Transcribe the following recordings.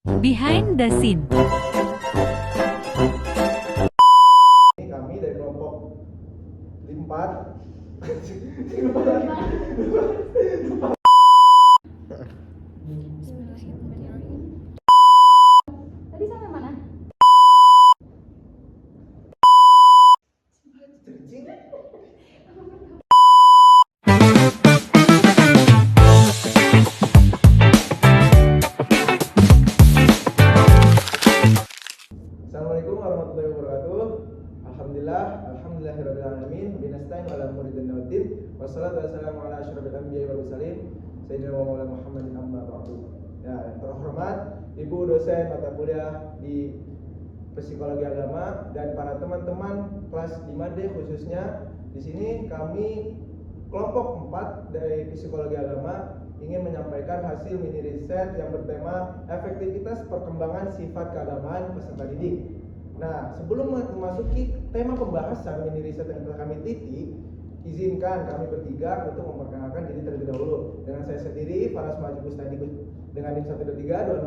Behind the scene. Ini kami dari kelompok 4. Tadi sampai mana? Assalamualaikum warahmatullahi wabarakatuh. Alhamdulillahirabbil binastain ala umuri dunya waddin. Wassalatu wassalamu ala asyrofil anbiya'i wal mursalin sayyidina wa maulana Muhammadin amma ba'du. Ya, yang terhormat Ibu dosen mata kuliah di Psikologi Agama dan para teman-teman kelas 5D khususnya. Di sini kami kelompok 4 dari Psikologi Agama ingin menyampaikan hasil mini riset yang bertema efektivitas perkembangan sifat keagamaan peserta didik. Nah, sebelum memasuki tema pembahasan mini riset yang telah kami teliti, izinkan kami bertiga untuk memperkenalkan diri terlebih dahulu. Dengan saya sendiri, Faras Maju Bustadi dengan NIM 123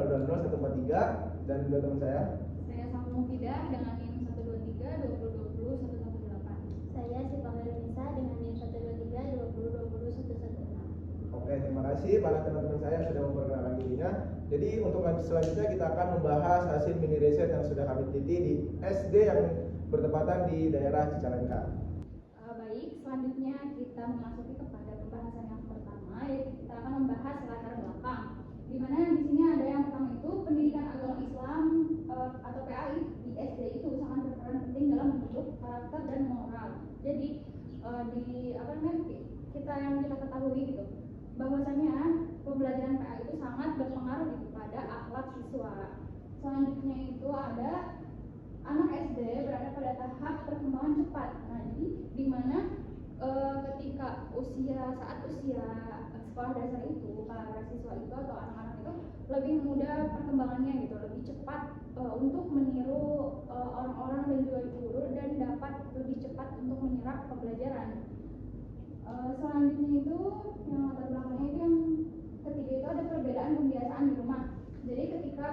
2000143 dan dua teman saya. Saya Sang Mufidah dengan NIM 123 2020 118. Saya Syifa Nisa dengan NIM 123 2020 116. Oke, terima kasih para teman-teman saya yang sudah memperkenalkan dirinya. Jadi untuk selanjutnya kita akan membahas hasil mini riset yang sudah kami teliti di SD yang bertepatan di daerah Cicalengka. Baik, selanjutnya kita memasuki kepada pembahasan yang pertama, yaitu kita akan membahas latar belakang. Di mana di sini ada yang pertama itu pendidikan agama Islam atau PAI di SD itu sangat berperan penting dalam membentuk karakter dan moral. Jadi kita ketahui gitu bahwasanya pembelajaran PAI itu sangat berpengaruh gitu pada akhlak siswa. Selanjutnya itu ada anak SD berada pada tahap perkembangan cepat. Nah, jadi di mana ketika saat usia sekolah dasar itu para siswa itu atau anak-anak itu lebih mudah perkembangannya gitu, lebih cepat untuk meniru orang-orang dan juga guru dan dapat lebih cepat untuk menyerap pembelajaran. Selanjutnya itu yang latar belakangnya itu yang ketiga itu ada perbedaan pembiasaan di rumah. Jadi ketika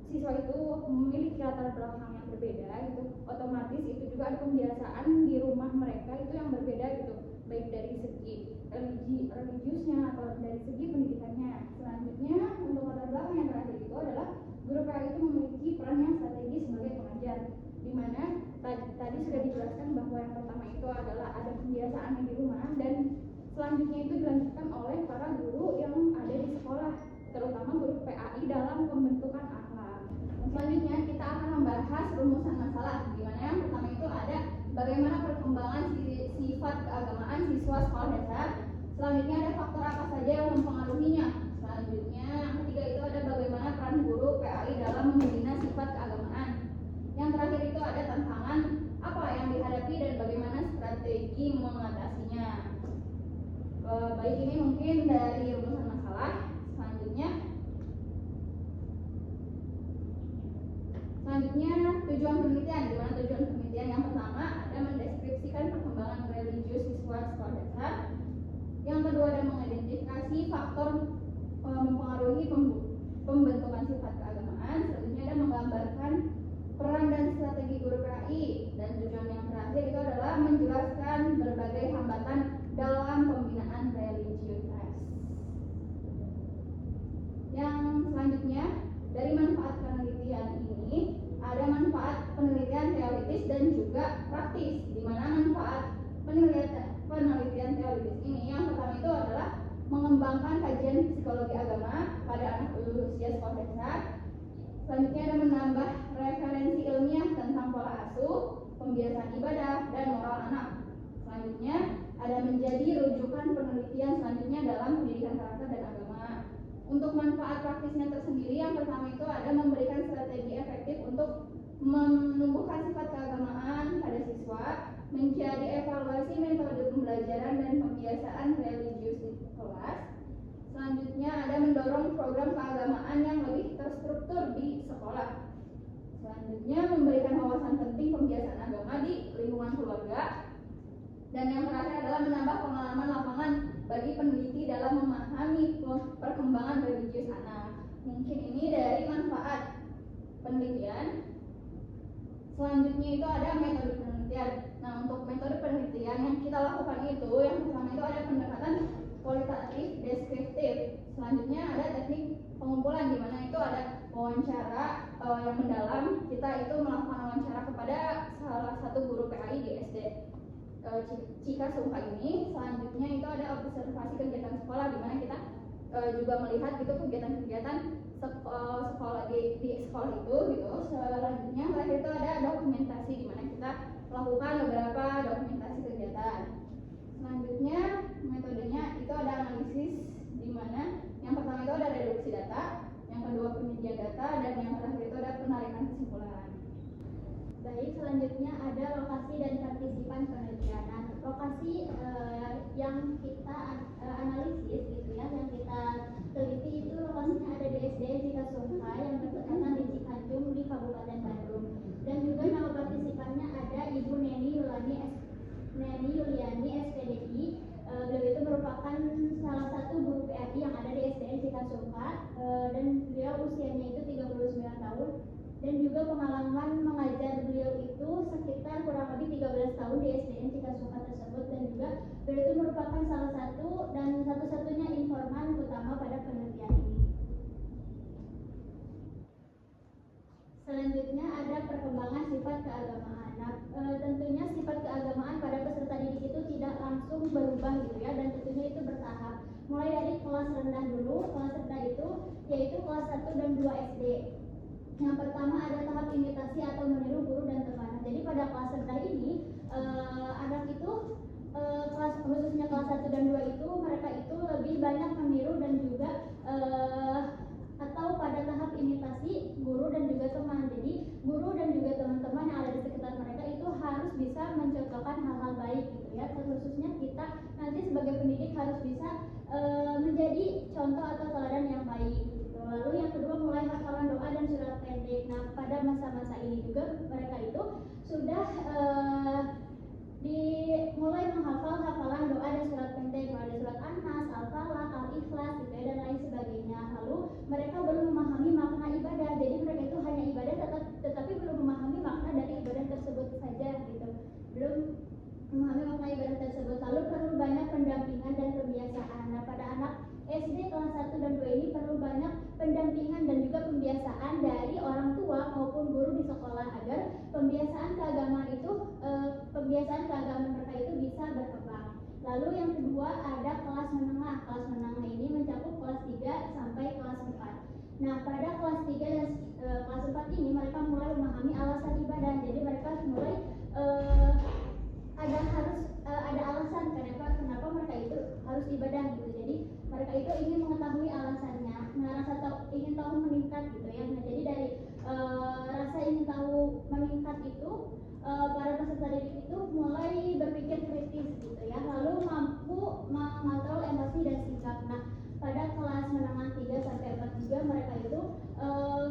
siswa itu memiliki latar belakang yang berbeda itu otomatis itu juga ada pembiasaan di rumah mereka itu yang berbeda gitu, baik dari segi religiusnya atau dari segi pendidikannya. Selanjutnya untuk latar belakang yang terakhir itu adalah guru PAI itu memiliki peran yang strategis sebagai pengajar, di mana tadi sudah dijelaskan bahwa yang pertama itu adalah ada pembiasaan di rumah dan selanjutnya itu dilanjutkan oleh para guru yang ada di sekolah, terutama guru PAI dalam pembentukan akhlak. Selanjutnya kita akan membahas rumusan masalah, di mana yang pertama itu ada bagaimana perkembangan sifat keagamaan siswa sekolah dasar. Selanjutnya ada faktor apa saja yang mempengaruhinya. Selanjutnya yang ketiga itu ada bagaimana peran guru PAI dalam membina sifat keagamaan. Yang terakhir itu ada tantangan apa yang dihadapi dan bagaimana strategi mengatasinya. Baik, ini mungkin dari rumusan masalah. Selanjutnya tujuan penelitian, di mana tujuan penelitian yang pertama ada mendeskripsikan perkembangan religius siswa sekolah dasar. Yang kedua ada mengidentifikasi faktor mempengaruhi pembentukan sifat keagamaan. Selanjutnya ada menggambarkan peran dan strategi guru PAI, dan tujuan yang terakhir itu adalah menjelaskan berbagai hambatan dalam pembinaan religiusitas. Yang selanjutnya dari manfaat penelitian ini ada manfaat penelitian teoritis dan juga praktis, di mana manfaat penelitian teoritis ini yang pertama itu adalah mengembangkan kajian psikologi agama pada anak usia sekolah dasar. Selanjutnya ada menambah referensi ilmiah tentang pola asuh, pembiasaan ibadah, dan moral anak. Selanjutnya ada menjadi rujukan penelitian selanjutnya dalam pendidikan karakter dan agama. Untuk manfaat praktisnya tersendiri, yang pertama itu ada memberikan strategi efektif untuk menumbuhkan sifat keagamaan pada siswa, menjadi evaluasi metode pembelajaran dan pembiasaan religius di kelas. Selanjutnya ada mendorong program keagamaan yang lebih terstruktur di sekolah. Selanjutnya memberikan wawasan penting pembiasaan agama di lingkungan keluarga. Dan yang terakhir adalah menambah pengalaman lapangan bagi peneliti dalam memahami perkembangan religius anak. Mungkin ini penelitian. Selanjutnya itu ada metode penelitian. Nah, untuk metode penelitian yang kita lakukan itu, yang pertama itu ada pendekatan kualitatif deskriptif. Selanjutnya ada teknik pengumpulan, di mana itu ada wawancara yang mendalam. Kita itu melakukan wawancara kepada salah satu guru PAI di SD Cikasungka ini. Selanjutnya itu ada observasi kegiatan sekolah, di mana kita juga melihat gitu kegiatan-kegiatan sekolah di sekolah itu gitu. Selanjutnya terakhir itu ada dokumentasi, di mana kita melakukan beberapa dokumentasi kegiatan. Selanjutnya metodenya itu ada analisis, di mana yang pertama itu ada reduksi data, yang kedua penyediaan data, dan yang terakhir itu ada penarikan kesimpulan. Baik, selanjutnya ada lokasi dan partisipan penelitian. Nah, lokasi yang kita analisis gitu ya, yang kita teliti itu lokasinya ada di SDN Cikasungka yang bertepatan di Cikanjung di Kabupaten Bandung. Dan juga nama partisipannya ada Ibu Neni Yuliani SPDI. Beliau itu merupakan salah satu guru PAI yang ada di SDN Cikasungka, dan beliau usianya itu 39 tahun. Dan juga pengalaman mengajar beliau itu sekitar kurang lebih 13 tahun di SDN Cikasungka tersebut. Dan juga beliau itu merupakan salah satu dan satu-satunya informan utama pada penelitian ini. Selanjutnya ada perkembangan sifat keagamaan. Nah, tentunya sifat keagamaan pada peserta didik itu tidak langsung berubah gitu ya, dan tentunya itu bertahap. Mulai dari kelas rendah dulu. Kelas rendah itu yaitu kelas 1 dan 2 SD. Yang pertama ada tahap imitasi atau meniru guru dan teman. Jadi pada kelas rendah ini anak itu kelas khususnya kelas 1 dan 2 itu mereka itu lebih banyak meniru dan juga atau pada tahap imitasi guru dan juga teman. Jadi guru dan juga teman-teman yang ada di sekitar mereka itu harus bisa mencontohkan hal-hal baik gitu ya. Khususnya kita nanti sebagai pendidik harus bisa menjadi contoh atau teladan yang baik gitu. Lalu yang kedua mulai hafalan doa dan surat pendek. Nah, pada masa-masa ini juga mereka itu sudah mulai menghafal hafalan doa dan surat pendek, ada surat An-Nas, Al-Falaq, Al-Ikhlas gitu ya, dan lain sebagainya. Lalu mereka belum memahami makna ibadah. Jadi mereka itu hanya ibadah tetapi belum memahami makna dari ibadah tersebut saja gitu. Belum memahami makna ibadah tersebut. Lalu perlu banyak pendampingan dan pembiasaan. Nah, pada anak SD kelas 1 dan 2 ini perlu banyak pendampingan dan juga pembiasaan dari orang tua maupun guru di sekolah agar pembiasaan keagamaan mereka itu bisa berkembang. Lalu yang kedua ada kelas menengah. Kelas menengah ini mencakup kelas 3 sampai kelas 4. Nah, pada kelas 3 dan kelas 4 ini mereka mulai memahami alasan ibadah. Jadi mereka mulai ada alasan kenapa mereka itu harus ibadah gitu. Jadi mereka itu ingin mengetahui alasannya. Nah, rasa ingin tahu meningkat gitu ya. Nah, jadi dari rasa ingin tahu meningkat itu para peserta didik itu mulai berpikir kritis gitu ya. Lalu mampu mengontrol emosi dan sikap. Nah, pada kelas menengah 3 sampai 4 juga mereka itu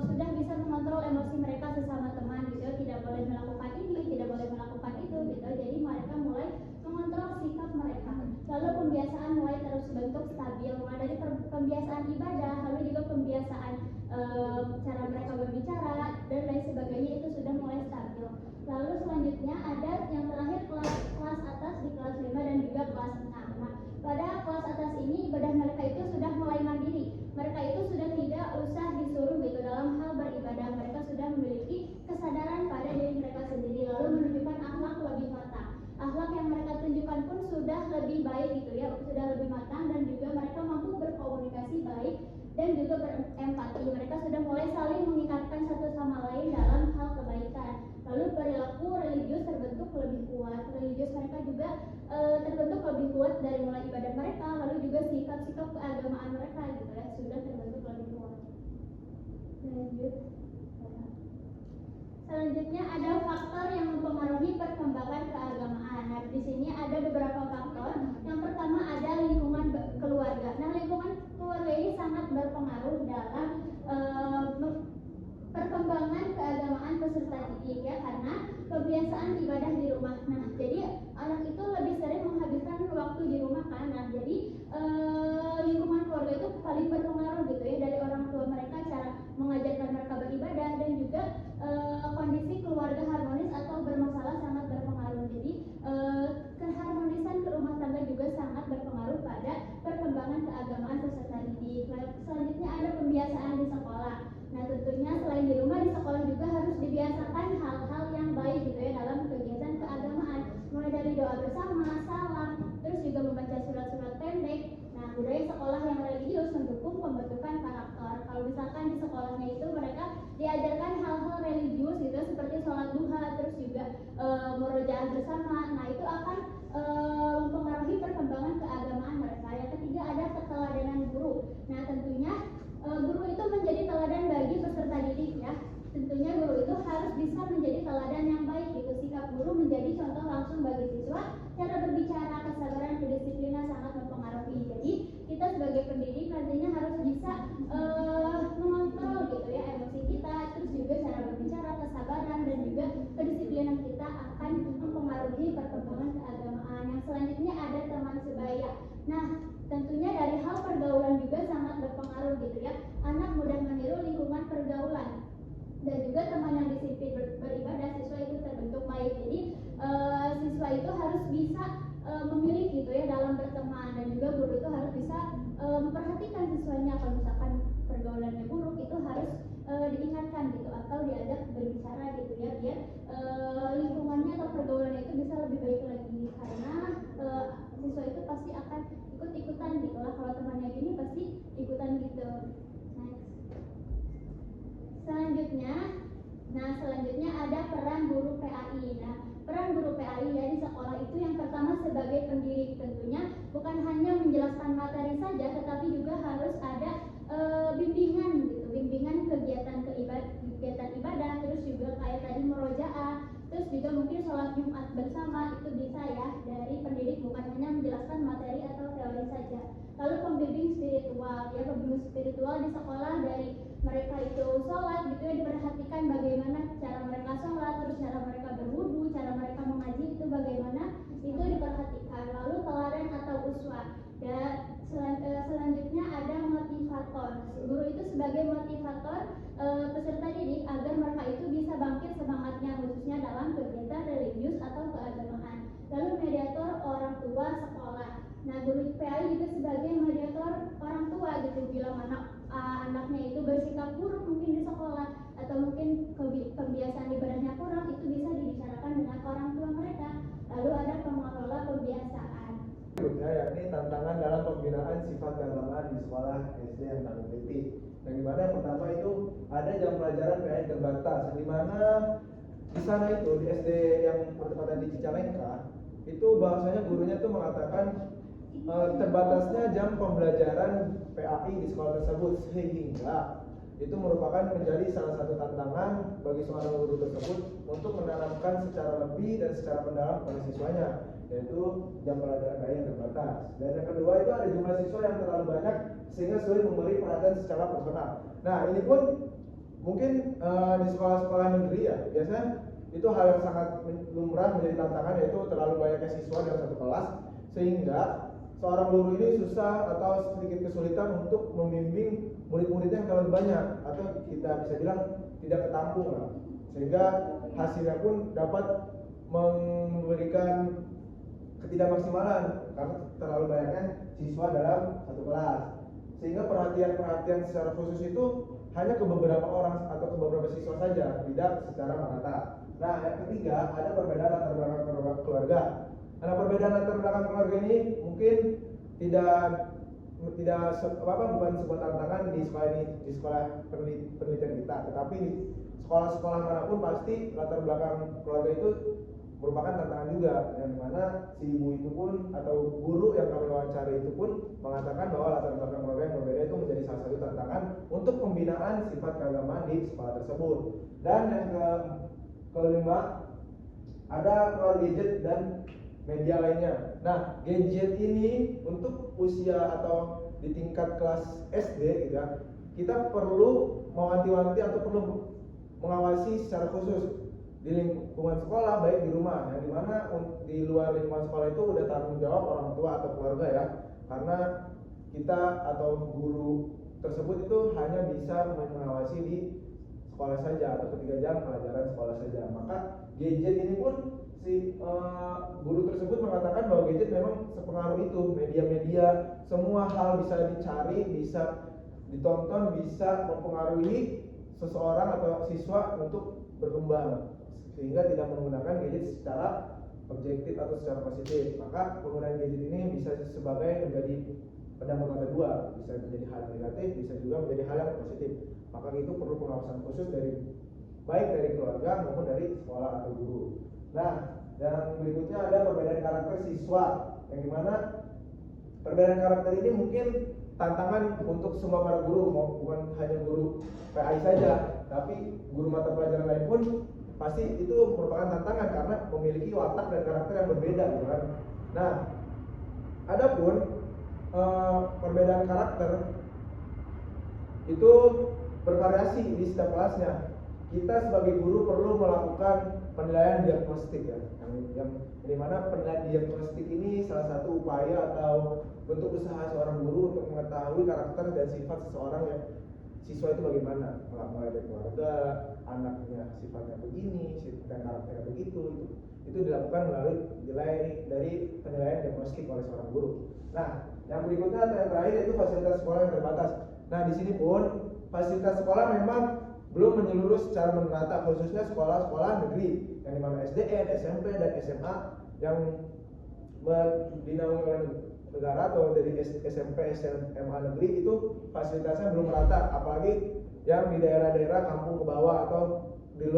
sudah bisa mengontrol emosi mereka sesama teman gitu ya. Tidak boleh melakukan ini, tidak boleh melakukan itu gitu. Jadi mereka mulai mengontrol sikap mereka. Lalu pembiasaan mulai terus bentuk stabil, mulai dari pembiasaan ibadah, lalu juga pembiasaan cara mereka berbicara dan lain sebagainya itu sudah mulai stabil. Lalu selanjutnya ada yang terakhir kelas atas di kelas 5 dan juga kelas 6. Nah, pada kelas atas ini ibadah mereka itu sudah mulai mandiri. Mereka itu sudah tidak usah disuruh gitu dalam hal beribadah. Mereka sudah memiliki kesadaran pada diri mereka sendiri, lalu menunjukkan akhlak lebih matang. Akhlak yang mereka tunjukkan pun sudah lebih baik gitu ya, sudah lebih matang, dan juga mereka mampu berkomunikasi baik dan juga berempati. Mereka sudah mulai saling mengingatkan satu sama lain dalam hal kebaikan. Lalu perilaku religius terbentuk lebih kuat. Religius mereka juga terbentuk lebih kuat dari mulai ibadah mereka, lalu juga sikap-sikap keagamaan mereka gitu ya, sudah terbentuk lebih kuat. Selanjutnya ada faktor yang mempengaruhi perkembangan keagamaan. Nah, di sini ada beberapa faktor. Yang pertama ada lingkungan keluarga. Nah, lingkungan keluarga ini sangat berpengaruh dalam perkembangan keagamaan peserta didik ya, karena kebiasaan ibadah di rumah. Nah, jadi anak itu lebih sering menghabiskan waktu di rumah kan. Nah, jadi lingkungan keluarga itu paling berpengaruh gitu ya, dari orang tua mereka cara mengajarkan mereka beribadah dan juga Kalau misalkan di sekolahnya itu mereka diajarkan hal-hal religius gitu seperti sholat duha, terus juga murojaah bersama. Nah itu akan mempengaruhi perkembangan keagamaan mereka. Yang ketiga ada keteladanan guru. Nah tentunya guru itu menjadi teladan bagi peserta didik ya. Tentunya guru itu harus bisa menjadi teladan yang baik gitu. Sikap guru menjadi contoh langsung bagi siswa. Cara berbicara, kesabaran, kedisiplinan sangat mempengaruhi. Jadi kita sebagai pendidik nantinya harus bisa mengontrol gitu ya emosi kita, terus juga cara berbicara, kesabaran dan juga kedisiplinan kita akan mempengaruhi perkembangan keagamaan. Yang selanjutnya ada teman sebaya. Nah, tentunya dari hal pergaulan juga sangat berpengaruh gitu ya. Anak mudah meniru lingkungan pergaulan. Dan juga teman yang disiplin beribadah, siswa itu terbentuk baik. Jadi siswa itu harus bisa memilih gitu ya dalam berteman, dan juga guru itu harus bisa memperhatikan siswanya. Kalau misalkan pergaulannya buruk itu harus diingatkan gitu atau diajak berbicara gitu ya, biar lingkungannya atau pergaulannya itu bisa lebih baik lagi, karena siswa itu pasti akan ikut-ikutan gitu lah. Kalau temannya gini pasti ikutan gitu. Selanjutnya ada peran guru PAI. Nah, peran guru PAI ya di sekolah itu yang pertama sebagai pendidik, tentunya bukan hanya menjelaskan materi saja, tetapi juga harus ada bimbingan gitu, bimbingan kegiatan ibadah, terus juga kayak tadi murojaah, terus juga mungkin sholat Jumat bersama itu bisa ya dari pendidik, bukan hanya menjelaskan materi atau teori saja. Lalu pembimbing spiritual ya, pembimbing spiritual di sekolah dari mereka itu sholat gitu ya, diperhatikan bagaimana cara mereka sholat, terus cara mereka berwudu, cara mereka mengaji itu bagaimana, itu diperhatikan. Lalu teladan atau uswah. Dan selanjutnya ada motivator. Guru itu sebagai motivator peserta didik agar mereka itu bisa bangkit semangatnya, khususnya dalam kegiatan religius atau keagamaan. Lalu mediator orang tua sekolah. Nah, guru PAI juga sebagai mediator orang tua gitu, bila anaknya itu bersikap buruk mungkin di sekolah, atau mungkin kebiasaan ibadahnya kurang, itu bisa dibicarakan dengan orang tua mereka. Lalu ada pengelola pembiasaan. Berikutnya yakni tantangan dalam pembinaan sifat keagamaan di sekolah SD yang kami teliti. Yang dimana yang pertama itu ada jam pelajaran PAI terbatas, di mana di sana itu di SD yang bertepatan di Cicalengka itu bahwasanya gurunya tuh mengatakan terbatasnya jam pembelajaran PAI di sekolah tersebut, sehingga itu merupakan menjadi salah satu tantangan bagi seorang guru tersebut untuk menanamkan secara lebih dan secara mendalam pada siswanya, yaitu jam pelajaran PAI yang terbatas. Dan yang kedua itu ada jumlah siswa yang terlalu banyak sehingga sulit memberi perhatian secara personal. Nah, ini pun mungkin di sekolah-sekolah negeri ya biasanya itu hal yang sangat lumrah menjadi tantangan, yaitu terlalu banyaknya siswa dalam satu kelas, sehingga seorang guru ini susah atau sedikit kesulitan untuk membimbing murid-muridnya yang terlalu banyak, atau kita bisa bilang tidak ketampung lah, sehingga hasilnya pun dapat memberikan ketidakmaksimalan karena terlalu banyaknya siswa dalam satu kelas, sehingga perhatian secara khusus itu hanya ke beberapa orang atau ke beberapa siswa saja, tidak secara merata. Nah, yang ketiga ada perbedaan latar belakang keluarga. Nah, perbedaan latar belakang keluarga ini mungkin bukan sebuah tantangan di sekolah penelitian kita, tetapi di sekolah-sekolah manapun pasti latar belakang keluarga itu merupakan tantangan juga, yang mana si ibu itu pun atau guru yang kami wawancara itu pun mengatakan bahwa latar belakang keluarga yang berbeda itu menjadi salah satu tantangan untuk pembinaan sifat keagamaan di sekolah tersebut. Dan yang kelima ada pengaruh gadget dan media lainnya. Nah, gadget ini untuk usia atau di tingkat kelas SD gitu ya, kita perlu mewanti-wanti atau perlu mengawasi secara khusus di lingkungan sekolah, baik di rumah, yang dimana di luar lingkungan sekolah itu udah tanggung jawab orang tua atau keluarga ya, karena kita atau guru tersebut itu hanya bisa mengawasi di sekolah saja atau ketika jam pelajaran sekolah saja. Maka gadget ini pun si guru tersebut mengatakan bahwa gadget memang sepengaruh itu, media-media, semua hal bisa dicari, bisa ditonton, bisa mempengaruhi seseorang atau siswa untuk berkembang, sehingga tidak menggunakan gadget secara objektif atau secara positif. Maka penggunaan gadget ini bisa sebagai menjadi pendamping mata dua, bisa menjadi hal yang negatif, bisa juga menjadi hal yang positif. Maka itu perlu pengawasan khusus dari baik dari keluarga maupun dari sekolah atau guru. Nah, yang berikutnya ada perbedaan karakter siswa, yang dimana perbedaan karakter ini mungkin tantangan untuk semua para guru, bukan hanya guru PAI saja, tapi guru mata pelajaran lain pun pasti itu merupakan tantangan karena memiliki watak dan karakter yang berbeda, gitu kan. Nah, adapun perbedaan karakter itu bervariasi di setiap kelasnya. Kita sebagai guru perlu melakukan penilaian diagnostik ya, yang dimana penilaian diagnostik ini salah satu upaya atau bentuk usaha seorang guru untuk mengetahui karakter dan sifat seseorang yang siswa itu bagaimana, mulai dari keluarga, anaknya sifatnya begini, dan karakternya begitu. Itu dilakukan melalui dari penilaian diagnostik oleh seorang guru. Nah, yang berikutnya atau yang terakhir itu fasilitas sekolah yang terbatas. Nah, di sini pun fasilitas sekolah memang belum menyeluruh secara merata, khususnya sekolah-sekolah negeri yang dimana SDN, SMP, dan SMA yang dinaungi oleh negara atau dari SMP, SMA negeri itu fasilitasnya belum merata, apalagi yang di daerah-daerah kampung ke bawah atau di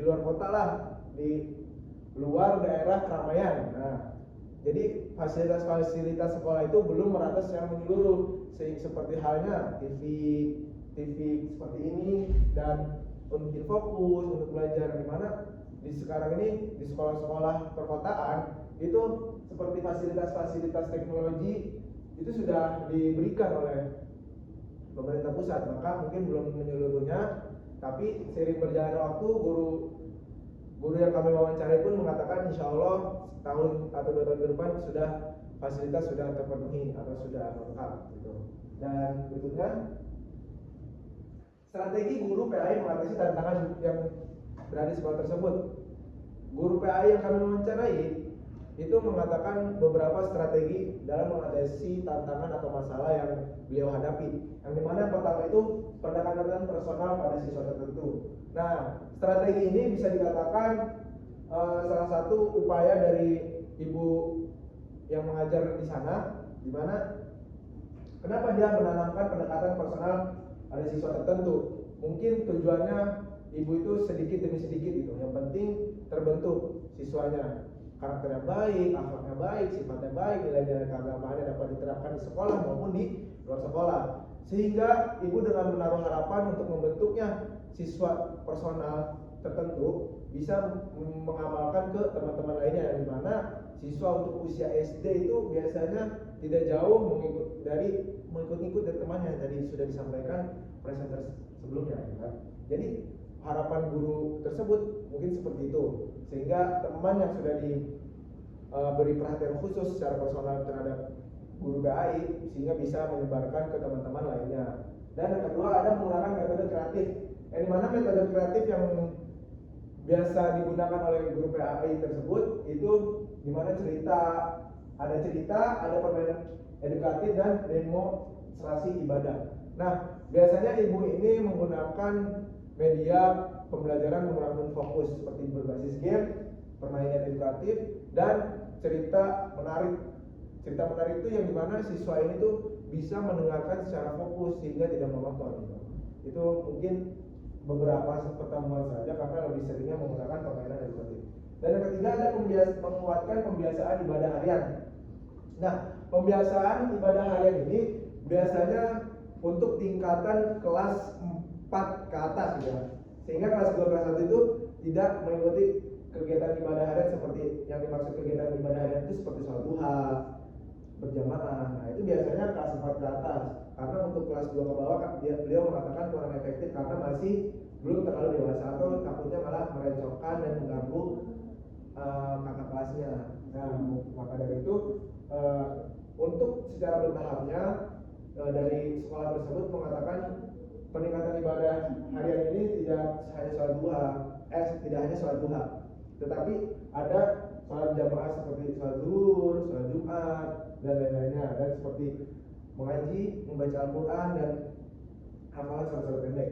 luar kota lah, di luar daerah keramaian. Nah, jadi fasilitas sekolah itu belum merata secara menyeluruh, seperti halnya TV seperti ini dan untuk fokus untuk belajar, di mana di sekarang ini di sekolah-sekolah perkotaan itu seperti fasilitas teknologi itu sudah diberikan oleh pemerintah pusat, maka mungkin belum menyeluruhnya, tapi seiring berjalannya waktu guru yang kami wawancarai pun mengatakan insya Allah tahun atau 2 tahun ke depan fasilitas sudah terpenuhi atau sudah lengkap gitu. Dan berikutnya strategi guru PAI mengatasi tantangan yang berada di sekolah tersebut. Guru PAI yang kami wawancarai itu mengatakan beberapa strategi dalam mengatasi tantangan atau masalah yang beliau hadapi. Yang dimana yang pertama itu pendekatan personal pada siswa tertentu. Nah, strategi ini bisa dikatakan salah satu upaya dari ibu yang mengajar di sana, di mana kenapa dia menanamkan pendekatan personal pada siswa tertentu. Mungkin tujuannya ibu itu sedikit demi sedikit gitu. Yang penting terbentuk siswanya, karakternya baik, akhlaknya baik, sifatnya baik, nilai-nilai keagamaannya dapat diterapkan di sekolah maupun di luar sekolah. Sehingga ibu dengan menaruh harapan untuk membentuknya siswa personal tertentu bisa mengamalkan ke teman-teman lainnya, yang dimana siswa untuk usia SD itu biasanya tidak jauh mengikut-ikut dari temannya yang tadi sudah disampaikan presenter sebelumnya, kan? Jadi harapan guru tersebut mungkin seperti itu, sehingga teman yang sudah diberi perhatian khusus secara personal terhadap guru PAI sehingga bisa menyebarkan ke teman-teman lainnya. Dan yang kedua ada menggunakan metode kreatif, yang dimana metode kreatif yang biasa digunakan oleh guru PAI tersebut itu dimana ada cerita, ada permainan edukatif dan demonstrasi ibadah. Nah, biasanya ibu ini menggunakan media pembelajaran menggunakan fokus seperti berbasis game, permainan edukatif, dan cerita menarik. Cerita menarik itu yang dimana siswa ini tuh bisa mendengarkan secara fokus sehingga tidak monoton gitu. Itu mungkin beberapa pertemuan saja karena lebih seringnya menggunakan permainan edukatif. Dan yang ketiga ada menguatkan pembiasaan ibadah harian. Nah, pembiasaan ibadah harian ini biasanya untuk tingkatan kelas 4 ke atas ya. Sehingga kelas 2 kelas 1 itu tidak mengikuti kegiatan ibadah harian seperti yang dimaksud kegiatan ibadah harian itu seperti sholat duha, berjamaah. Nah, itu biasanya kelas 4 ke atas. Karena untuk kelas 2 ke bawah beliau mengatakan kurang efektif karena masih belum terlalu dewasa atau takutnya malah merencokkan dan mengganggu kakak kelasnya. Nah, maka dari itu untuk secara bertahapnya dari sekolah tersebut mengatakan peningkatan ibadah harian ini tidak hanya sholat duha, tetapi ada sholat jamaah seperti sholat zuhur, sholat Jumat, dan lain-lainnya, dan seperti mengaji, membaca Al-Quran, dan hafalan surat-surat pendek.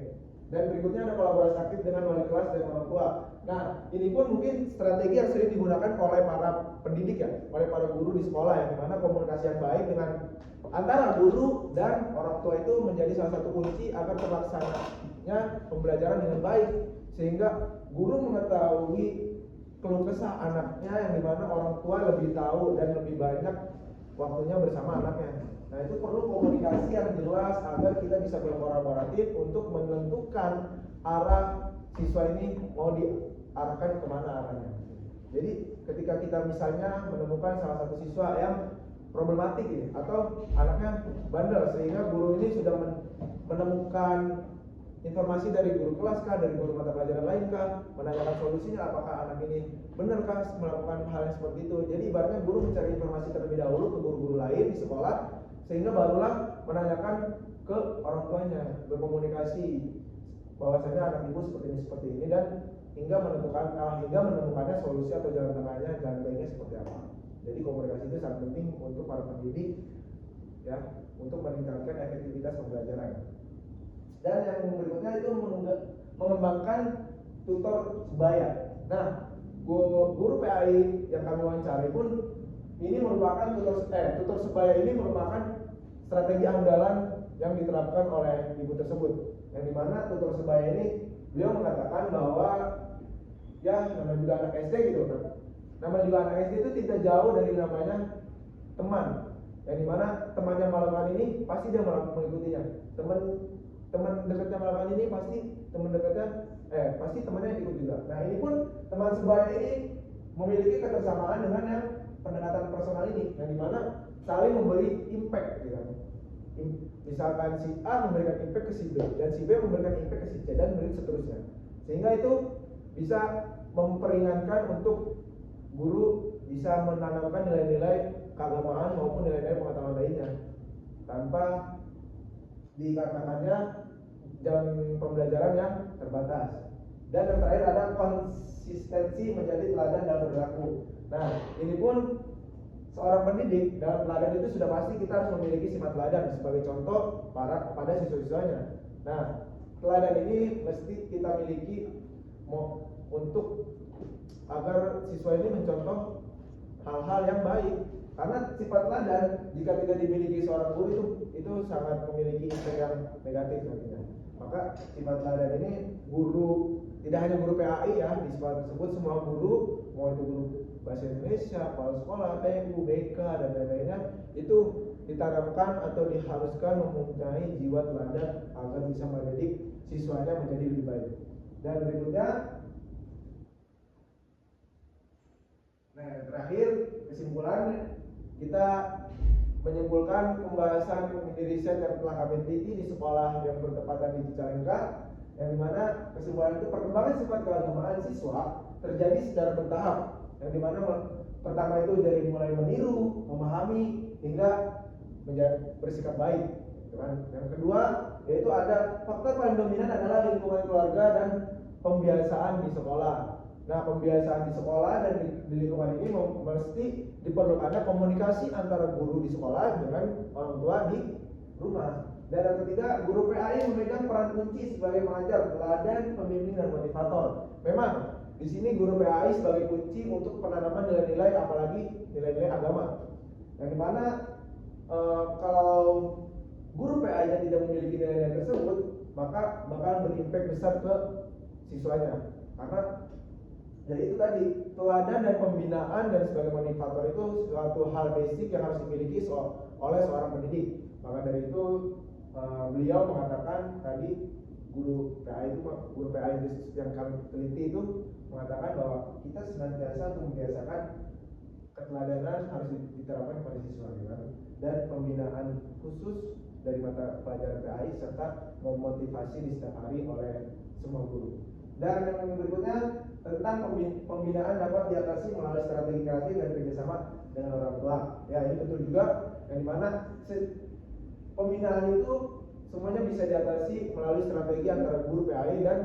Dan berikutnya ada kolaborasi aktif dengan wali kelas dan orang tua. Nah, ini pun mungkin strategi yang sering digunakan oleh para pendidik ya, oleh para guru di sekolah, yang dimana komunikasi yang baik dengan antara guru dan orang tua itu menjadi salah satu kunci agar terlaksananya pembelajaran dengan baik, sehingga guru mengetahui keluh kesah anaknya, yang dimana orang tua lebih tahu dan lebih banyak waktunya bersama anaknya. Nah, itu perlu komunikasi yang jelas agar kita bisa berkolaboratif untuk menentukan arah siswa ini mau diarahkan kemana arahnya. Jadi ketika kita misalnya menemukan salah satu siswa yang problematik ya, atau anaknya bandel, sehingga guru ini sudah menemukan informasi dari guru kelas kah, dari guru mata pelajaran lain kah, menanyakan solusinya, apakah anak ini benarkah melakukan hal yang seperti itu. Jadi ibaratnya guru mencari informasi terlebih dahulu ke guru-guru lain di sekolah, sehingga barulah menanyakan ke orang tuanya, berkomunikasi bahwasanya anak ibu seperti ini dan hingga menemukannya solusi atau jalan tengahnya, jalan baiknya seperti apa. Jadi komunikasi itu sangat penting untuk para pendidik ya, untuk meningkatkan efektivitas pembelajaran. Dan yang berikutnya itu mengembangkan tutor sebaya. Nah, guru PAI yang kami wawancari pun ini merupakan tutor sebaya ini merupakan strategi andalan yang diterapkan oleh ibu tersebut. Yang dimana tutor sebaya ini beliau mengatakan bahwa ya namanya juga anak SD gitu kan. Namanya juga anak SD itu tidak jauh dari namanya teman. Yang dimana temannya melakukan ini pasti dia mengikutinya. Teman dekatnya melakukan ini pasti pasti temannya ikut juga. Nah, ini pun teman sebaya ini memiliki kebersamaan dengan yang pendekatan personal ini, yang dimana saling memberi impact gitu kan. Misalkan si A memberikan impact ke si B dan si B memberikan impact ke si C dan seterusnya, sehingga itu bisa memperingankan untuk guru bisa menanamkan nilai-nilai keagamaan maupun nilai-nilai pengetahuan lainnya tanpa dikarenakannya jam pembelajaran yang terbatas. Dan yang terakhir ada konsistensi menjadi teladan dalam berlaku. Nah, ini pun seorang pendidik dalam teladan itu sudah pasti kita harus memiliki sifat teladan sebagai contoh pada siswa-siswanya. Nah, teladan ini mesti kita miliki untuk agar siswa ini mencontoh hal-hal yang baik. Karena sifat teladan jika tidak dimiliki seorang guru itu sangat memiliki impact yang negatif nantinya. Maka sifat teladan ini guru, tidak hanya guru PAI ya, di sekolah tersebut semua guru, mau itu guru bahasa Indonesia, kepala sekolah, TU, BK dan lain-lainnya, itu ditanamkan atau diharuskan mempunyai jiwa teladan agar bisa mendidik siswanya menjadi lebih baik. Dan berikutnya, nah terakhir kesimpulan, kita menyimpulkan pembahasan komite riset yang telah kami teliti di sekolah yang bertepatan di Cicalengka, yang dimana kesimpulan itu perkembangan sifat keagamaan siswa terjadi secara bertahap, yang dimana pertama itu dari mulai meniru, memahami hingga bersikap baik. Yang kedua yaitu ada faktor paling dominan adalah lingkungan keluarga dan pembiasaan di sekolah. Nah, pembiasaan di sekolah dan di lingkungan ini mesti diperlukannya komunikasi antara guru di sekolah dengan orang tua di rumah. Dan yang ketiga, guru PAI memegang peran kunci sebagai pengajar, teladan, pembimbing dan motivator. Memang di sini guru PAI sebagai kunci untuk penanaman nilai-nilai, apalagi nilai-nilai agama. Yang dimana kalau guru PAI yang tidak memiliki nilai-nilai tersebut, maka bakal berimpact besar ke siswanya. Karena jadi itu tadi, teladan dan pembinaan dan sebagai motivator itu suatu hal basic yang harus dimiliki oleh seorang pendidik. Maka dari itu beliau mengatakan tadi, guru PAI yang kami teliti itu mengatakan bahwa kita senantiasa untuk membiasakan keteladanan harus diterapkan kepada siswa kan? Dan pembinaan khusus dari mata pelajaran PAI serta memotivasi di setiap hari oleh semua guru. Dan yang berikutnya tentang pembinaan dapat diatasi melalui strategi kreatif dan kerjasama dengan orang tua. Ya, ini betul juga, yang dimana pembinaan itu semuanya bisa diatasi melalui strategi antara guru PAI dan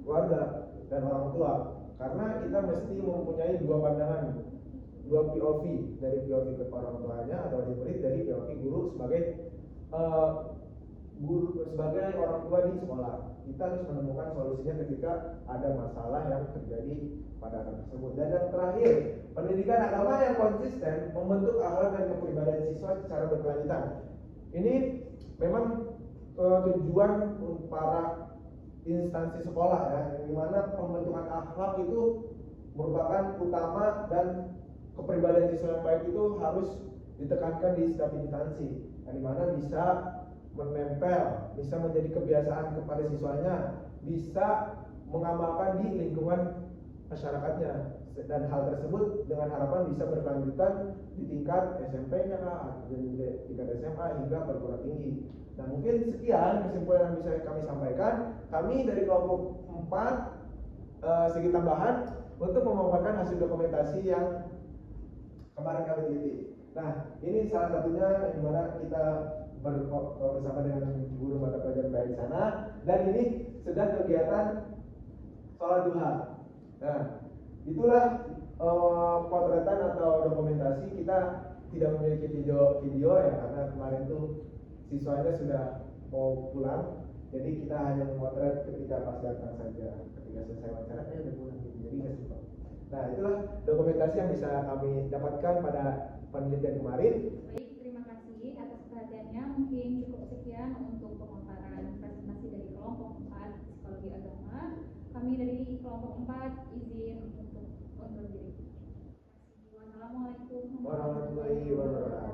keluarga dan orang tua. Karena kita mesti mempunyai dua pandangan, dua POV, dari POV orang tuanya atau murid, dari POV guru sebagai guru sebagai orang tua di sekolah, kita harus menemukan solusinya ketika ada masalah yang terjadi pada anak tersebut. Dan yang terakhir, pendidikan agama yang konsisten membentuk akhlak dan kepribadian siswa secara berkelanjutan. Ini memang tujuan para instansi sekolah ya, di mana pembentukan akhlak itu merupakan utama dan kepribadian siswa yang baik itu harus ditekankan di setiap instansi, di mana bisa menempel, bisa menjadi kebiasaan kepada siswanya, bisa mengamalkan di lingkungan masyarakatnya, dan hal tersebut dengan harapan bisa berkelanjutan di tingkat SMP-nya atau di tingkat SMA hingga perguruan tinggi. Nah, mungkin sekian kesimpulan yang bisa kami sampaikan. Kami dari kelompok 4 sedikit tambahan untuk memaparkan hasil dokumentasi yang kemarin kami teliti. Nah, ini salah satunya di mana kita bersama dengan guru mata pelajaran PA di sana, dan ini sedang kegiatan sholat duha. Nah, itulah potretan atau dokumentasi. Kita tidak memiliki video ya, karena kemarin tuh siswanya sudah mau pulang, jadi kita hanya memotret ketika pas datang saja, ketika selesai wawancara udah pulang gitu, jadi nggak sempat. Nah, itulah dokumentasi yang bisa kami dapatkan pada penelitian kemarin. Baik, terima kasih atas perhatiannya. Mungkin cukup sekian untuk pemaparan presentasi dari kelompok 4 psikologi agama. Kami dari kelompok 4 izin untuk undur diri. Wassalamualaikum Warahmatullahi wabarakatuh.